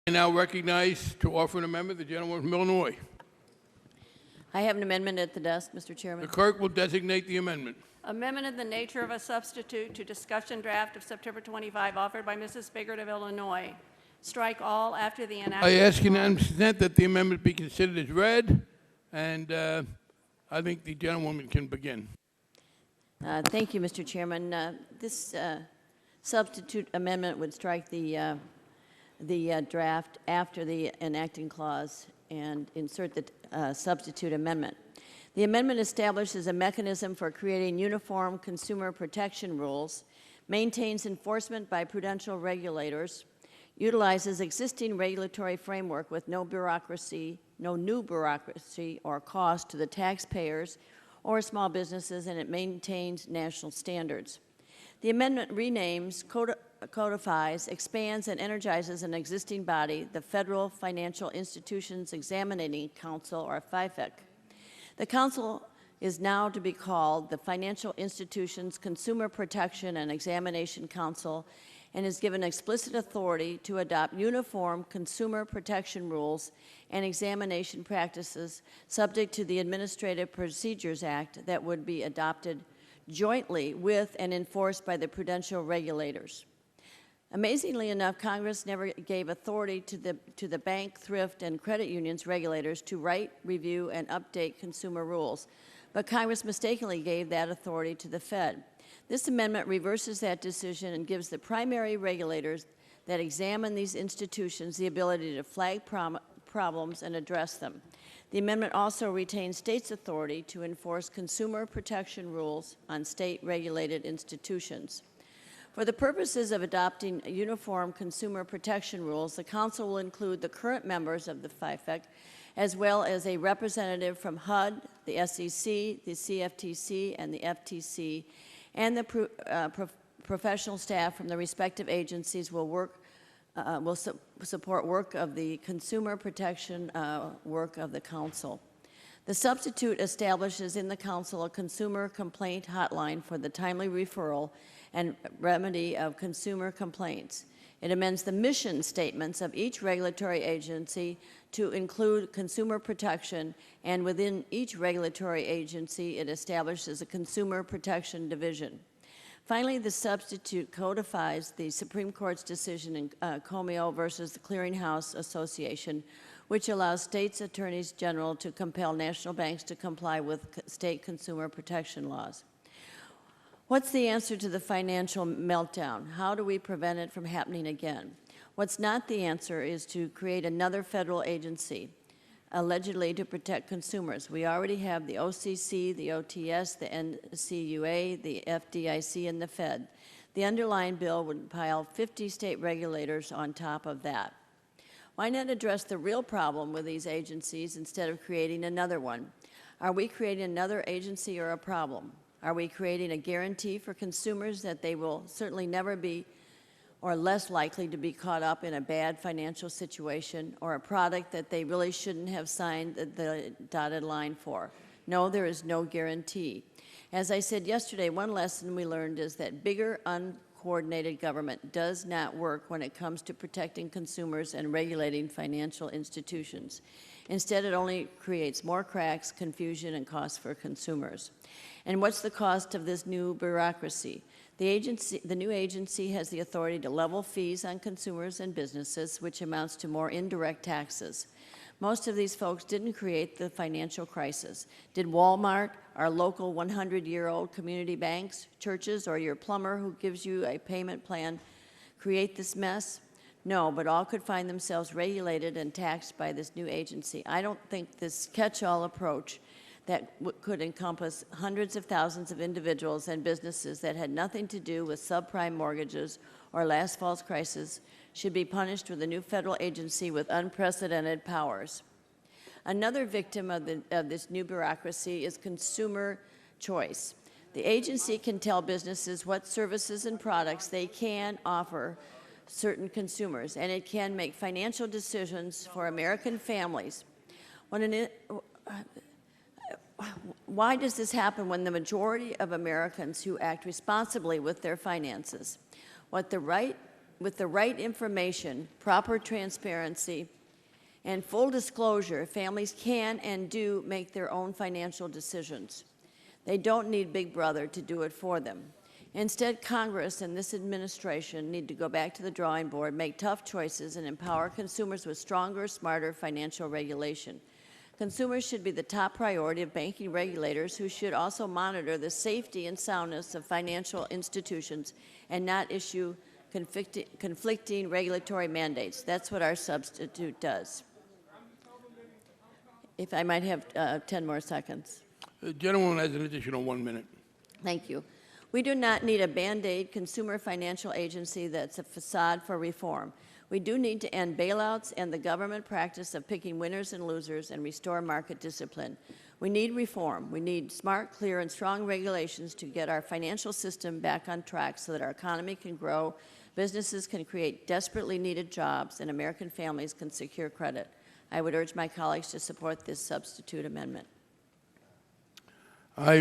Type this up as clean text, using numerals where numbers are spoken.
I now recognize to offer an amendment the gentleman from Illinois. I have an amendment at the desk, Mr. The Chairman. clerk will designate the amendment. Amendment in the nature of a substitute to discussion draft of September 25 offered by Mrs. Biggert of Illinois. Strike all after the enactment. I ask unanimous consent that the amendment be considered as read, and I think the gentlewoman can begin. Thank you, Mr. Chairman. This substitute amendment would strike the draft after the enacting clause and insert the substitute amendment. The amendment establishes a mechanism for creating uniform consumer protection rules, maintains enforcement by prudential regulators, utilizes existing regulatory framework with no new bureaucracy or cost to the taxpayers or small businesses, and it maintains national standards. The amendment renames, codifies, expands, and energizes an existing body, the Federal Financial Institutions Examining Council, or FIFEC. The Council is now to be called the Financial Institutions Consumer Protection and Examination Council, and is given explicit authority to adopt uniform consumer protection rules and examination practices subject to the Administrative Procedures Act that would be adopted jointly with and enforced by the prudential regulators. Amazingly enough, Congress never gave authority to the bank, thrift, and credit unions regulators to write, review, and update consumer rules, but Congress mistakenly gave that authority to the Fed. This amendment reverses that decision and gives the primary regulators that examine these institutions the ability to flag problems and address them. The amendment also retains states' authority to enforce consumer protection rules on state-regulated institutions. For the purposes of adopting uniform consumer protection rules, the Council will include the current members of the FIFEC, as well as a representative from HUD, the SEC, the CFTC, and the FTC, and the professional staff from the respective agencies will support work of the consumer protection work of the Council. The substitute establishes in the Council a consumer complaint hotline for the timely referral and remedy of consumer complaints. It amends the mission statements of each regulatory agency to include consumer protection, and within each regulatory agency, it establishes a consumer protection division. Finally, the substitute codifies the Supreme Court's decision in Comio versus the Clearinghouse Association, which allows states' attorneys general to compel national banks to comply with state consumer protection laws. What's the answer to the financial meltdown? How do we prevent it from happening again? What's not the answer is to create another federal agency, allegedly to protect consumers. We already have the OCC, the OTS, the NCUA, the FDIC, and the Fed. The underlying bill would pile 50 state regulators on top of that. Why not address the real problem with these agencies instead of creating another one? Are we creating another agency or a problem? Are we creating a guarantee for consumers that they will certainly never be or less likely to be caught up in a bad financial situation or a product that they really shouldn't have signed the dotted line for? No, there is no guarantee. As I said yesterday, one lesson we learned is that bigger, uncoordinated government does not work when it comes to protecting consumers and regulating financial institutions. Instead, it only creates more cracks, confusion, and costs for consumers. And what's the cost of this new bureaucracy? The new agency has the authority to level fees on consumers and businesses, which amounts to more indirect taxes. Most of these folks didn't create the financial crisis. Did Walmart, our local 100-year-old community banks, churches, or your plumber who gives you a payment plan create this mess? No, but all could find themselves regulated and taxed by this new agency. I don't think this catch-all approach that could encompass hundreds of thousands of individuals and businesses that had nothing to do with subprime mortgages or last fall's crisis should be punished with a new federal agency with unprecedented powers. Another victim of this new bureaucracy is consumer choice. The agency can tell businesses what services and products they can offer certain consumers, and it can make financial decisions for American families. Why does this happen when the majority of Americans who act responsibly with their finances, what the right with the right information, proper transparency, and full disclosure, families can and do make their own financial decisions. They don't need Big Brother to do it for them. Instead, Congress and this administration need to go back to the drawing board, make tough choices, and empower consumers with stronger, smarter financial regulation. Consumers should be the top priority of banking regulators, who should also monitor the safety and soundness of financial institutions and not issue conflicting regulatory mandates. That's what our substitute does. If I might have 10 more seconds. The gentleman has an additional 1 minute. Thank you. We do not need a Band-Aid consumer financial agency that's a facade for reform. We do need to end bailouts and the government practice of picking winners and losers and restore market discipline. We need reform. We need smart, clear, and strong regulations to get our financial system back on track so that our economy can grow, businesses can create desperately needed jobs, and American families can secure credit. I would urge my colleagues to support this substitute amendment. I